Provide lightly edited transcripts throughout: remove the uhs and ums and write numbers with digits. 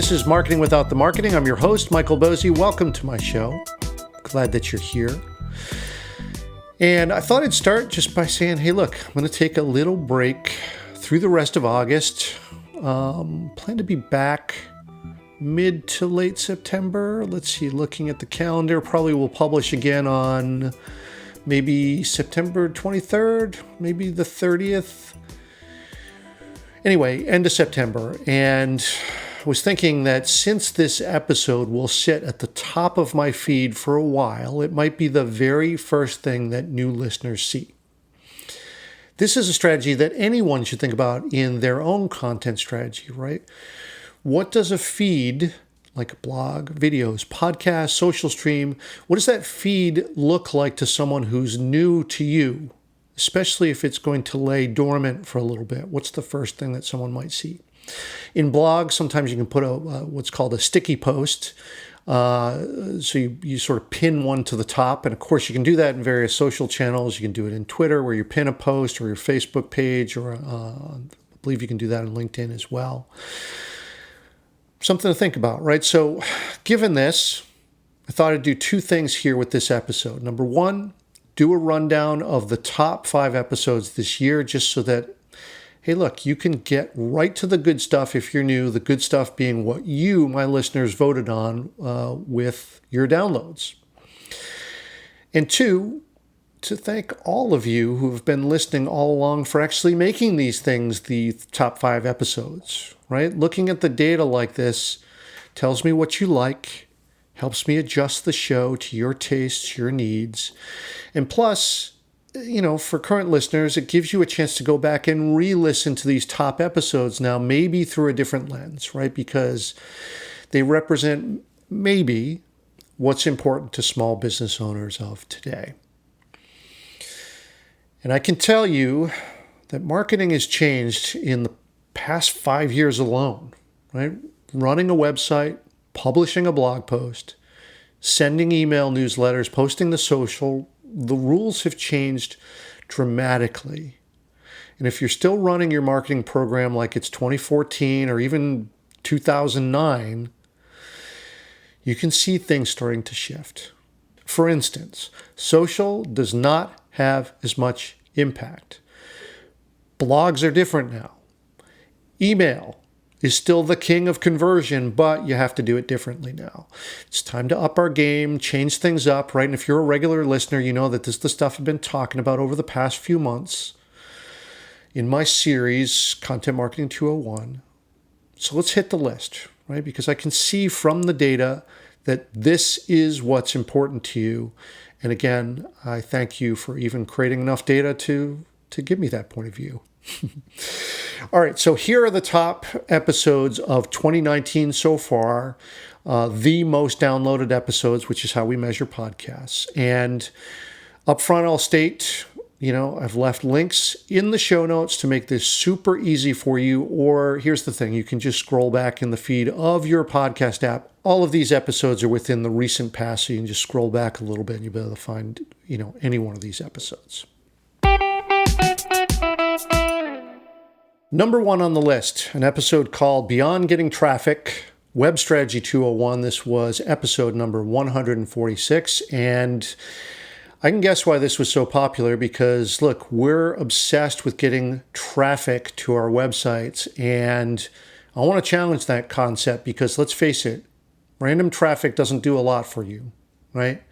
This is Marketing Without the Marketing. I'm your host, Michael Bosey. Welcome to my show. Glad that you're here. And I thought I'd start just by saying, hey, look, I'm going to take a little break through the rest of August. Plan to be back mid to late September. Let's see, looking at the calendar, probably will publish again on maybe September 23rd, maybe the 30th. Anyway, end of September. And I was thinking that since this episode will sit at the top of my feed for a while, it might be the very first thing that new listeners see. This is a strategy that anyone should think about in their own content strategy, right? What does a feed, like a blog, videos, podcast, social stream, what does that feed look like to someone who's new to you, especially if it's going to lay dormant for a little bit? What's the first thing that someone might see? In blogs, sometimes you can put what's called a sticky post. So you sort of pin one to the top. And of course, you can do that in various social channels. You can do it in Twitter where you pin a post, or your Facebook page, or I believe you can do that on LinkedIn as well. Something to think about, right? So given this, I thought I'd do two things here with this episode. Number one, do a rundown of the top 5 episodes this year, just so that, hey, look, you can get right to the good stuff if you're new, the good stuff being what you, my listeners, voted on with your downloads. And two, to thank all of you who have been listening all along for actually making these things the top 5 episodes, right? Looking at the data like this tells me what you like, helps me adjust the show to your tastes, your needs. And plus, for current listeners, it gives you a chance to go back and re-listen to these top episodes now, maybe through a different lens, right? Because they represent maybe what's important to small business owners of today. And I can tell you that marketing has changed in the past 5 years alone, right? Running a website, publishing a blog post, sending email newsletters, posting the social, the rules have changed dramatically. And if you're still running your marketing program like it's 2014 or even 2009, you can see things starting to shift. For instance, social does not have as much impact. Blogs are different now. Email is still the king of conversion, but you have to do it differently now. It's time to up our game, change things up, right? And if you're a regular listener, you know that this is the stuff I've been talking about over the past few months in my series, Content Marketing 201. So let's hit the list, right? Because I can see from the data that this is what's important to you. And again, I thank you for even creating enough data to give me that point of view. All right, so here are the top episodes of 2019 so far, the most downloaded episodes, which is how we measure podcasts. And up front, I'll state, I've left links in the show notes to make this super easy for you. Or here's the thing, you can just scroll back in the feed of your podcast app. All of these episodes are within the recent past, so you can just scroll back a little bit and you'll be able to find, any one of these episodes. Number 1 on the list, an episode called Beyond Getting Traffic, Web Strategy 201. This was episode number 146. And I can guess why this was so popular because, look, we're obsessed with getting traffic to our websites. And I want to challenge that concept because, let's face it, random traffic doesn't do a lot for you, right?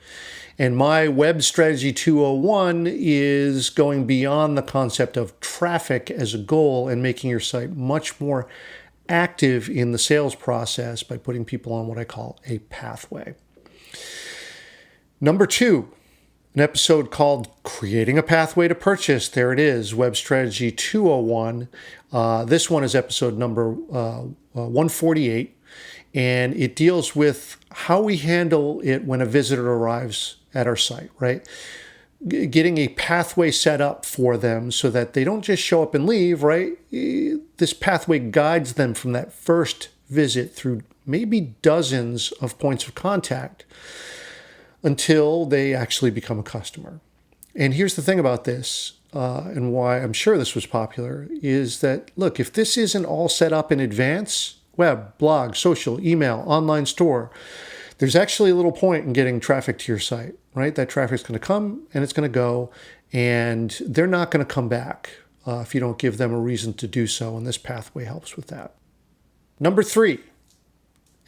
And my Web Strategy 201 is going beyond the concept of traffic as a goal and making your site much more active in the sales process by putting people on what I call a pathway. Number 2, an episode called Creating a Pathway to Purchase. There it is, Web Strategy 201. This one is episode number 148. And it deals with how we handle it when a visitor arrives at our site, right? Getting a pathway set up for them so that they don't just show up and leave, right? This pathway guides them from that first visit through maybe dozens of points of contact until they actually become a customer. And here's the thing about this, and why I'm sure this was popular, is that, look, if this isn't all set up in advance, web, blog, social, email, online store, there's actually a little point in getting traffic to your site, right? That traffic's going to come and it's going to go, and they're not going to come back if you don't give them a reason to do so, and this pathway helps with that. Number 3,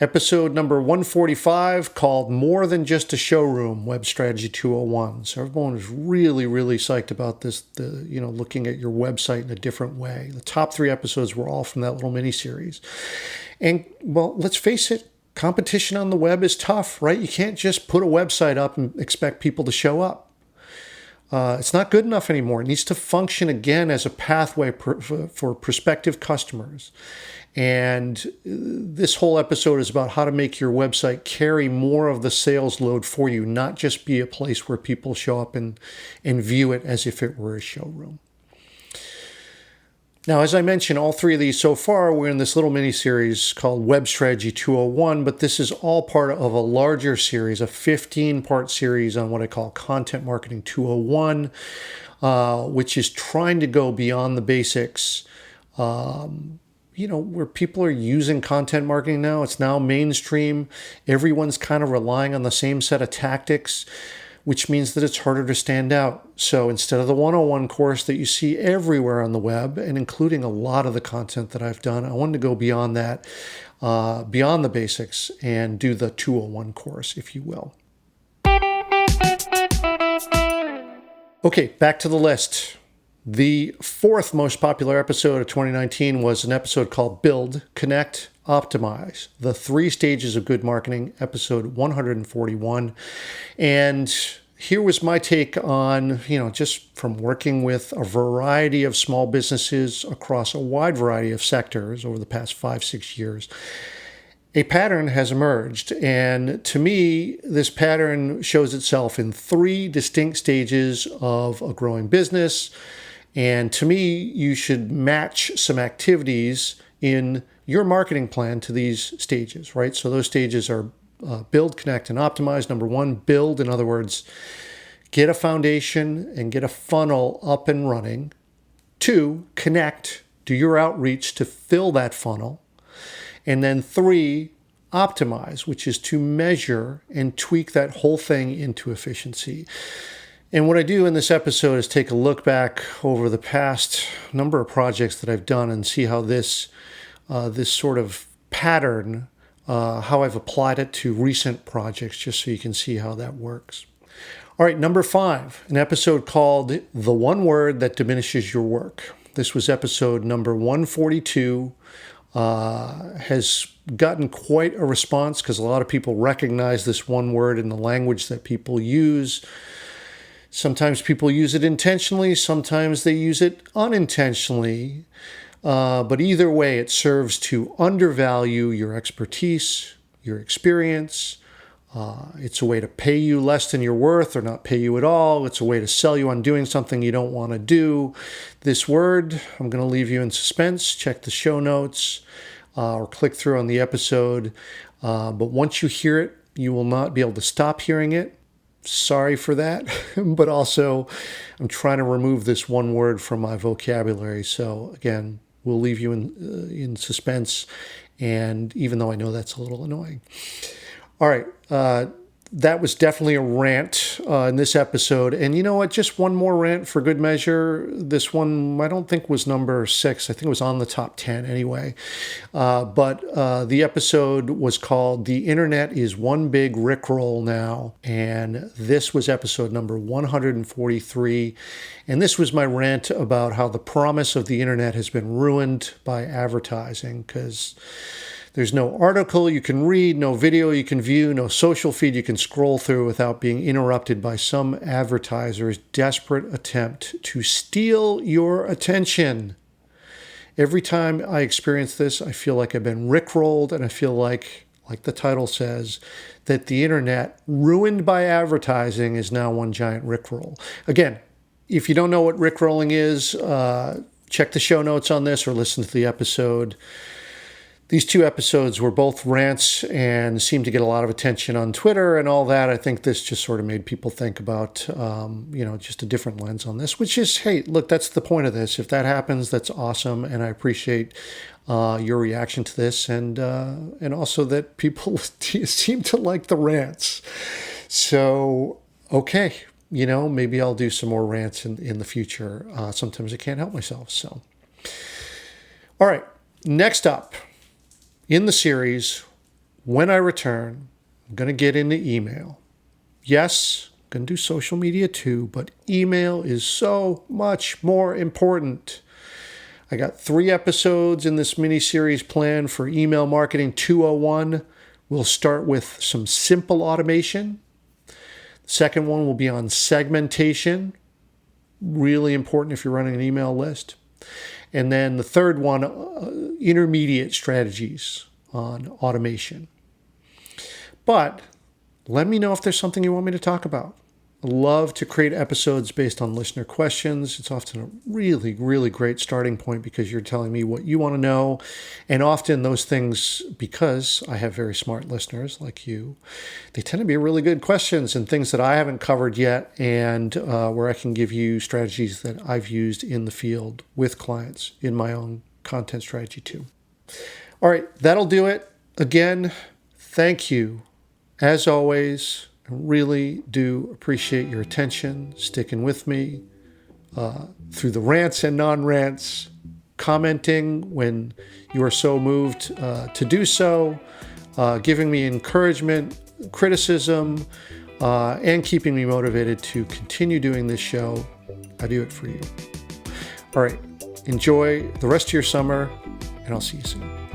episode number 145, called More Than Just a Showroom, Web Strategy 201. So everyone was really, really psyched about this, looking at your website in a different way. The top 3 episodes were all from that little mini-series. And, well, let's face it, competition on the web is tough, right? You can't just put a website up and expect people to show up. It's not good enough anymore. It needs to function again as a pathway for prospective customers. And this whole episode is about how to make your website carry more of the sales load for you, not just be a place where people show up and view it as if it were a showroom. Now, as I mentioned, all 3 of these so far were in this little mini-series called Web Strategy 201, but this is all part of a larger series, a 15-part series on what I call Content Marketing 201, which is trying to go beyond the basics. Where people are using content marketing now, it's now mainstream. Everyone's kind of relying on the same set of tactics, which means that it's harder to stand out. So instead of the 101 course that you see everywhere on the web, and including a lot of the content that I've done, I wanted to go beyond that, beyond the basics, and do the 201 course, if you will. Okay, back to the list. The 4th most popular episode of 2019 was an episode called Build, Connect, Optimize, the 3 stages of good marketing, episode 141. And here was my take on, just from working with a variety of small businesses across a wide variety of sectors over the past 5-6 years. A pattern has emerged, and to me, this pattern shows itself in 3 distinct stages of a growing business. And to me, you should match some activities in your marketing plan to these stages, right? So those stages are build, connect, and optimize. Number 1, build. In other words, get a foundation and get a funnel up and running. 2, connect. Do your outreach to fill that funnel. And then 3, optimize, which is to measure and tweak that whole thing into efficiency. And what I do in this episode is take a look back over the past number of projects that I've done and see how this sort of pattern, how I've applied it to recent projects, just so you can see how that works. All right, number 5, an episode called The One Word That Diminishes Your Work. This was episode number 142. Has gotten quite a response because a lot of people recognize this one word in the language that people use. Sometimes people use it intentionally, sometimes they use it unintentionally. But either way, it serves to undervalue your expertise, your experience. It's a way to pay you less than you're worth or not pay you at all. It's a way to sell you on doing something you don't want to do. This word, I'm going to leave you in suspense. Check the show notes or click through on the episode. But once you hear it, you will not be able to stop hearing it. Sorry for that, but also I'm trying to remove this one word from my vocabulary. So again, we'll leave you in suspense, and even though I know that's a little annoying. All right, that was definitely a rant in this episode. And you know what? Just one more rant for good measure. This one I don't think was number 6. I think it was on the top 10 anyway. But the episode was called The Internet is One Big Rickroll Now. And this was episode number 143. And this was my rant about how the promise of the internet has been ruined by advertising, because there's no article you can read, no video you can view, no social feed you can scroll through without being interrupted by some advertiser's desperate attempt to steal your attention. Every time I experience this, I feel like I've been rickrolled, and I feel like the title says, that the internet, ruined by advertising, is now one giant rickroll. Again, if you don't know what rickrolling is, check the show notes on this or listen to the episode. These two episodes were both rants and seemed to get a lot of attention on Twitter and all that. I think this just sort of made people think about, just a different lens on this, which is, hey, look, that's the point of this. If that happens, that's awesome. And I appreciate your reaction to this, and also that people seem to like the rants. So, okay, maybe I'll do some more rants in the future. Sometimes I can't help myself. So, all right, next up in the series, when I return, I'm going to get into email. Yes, I'm going to do social media too, but email is so much more important. I got 3 episodes in this mini-series planned for Email Marketing 201. We'll start with some simple automation. The second one will be on segmentation. Really important if you're running an email list. And then the third one, intermediate strategies on automation. But let me know if there's something you want me to talk about. I love to create episodes based on listener questions. It's often a really, really great starting point because you're telling me what you want to know. And often those things, because I have very smart listeners like you, they tend to be really good questions and things that I haven't covered yet, and where I can give you strategies that I've used in the field with clients in my own content strategy too. All right, that'll do it. Again, thank you. As always, I really do appreciate your attention, sticking with me through the rants and non-rants, commenting when you are so moved to do so, giving me encouragement, criticism, and keeping me motivated to continue doing this show. I do it for you. All right, enjoy the rest of your summer, and I'll see you soon.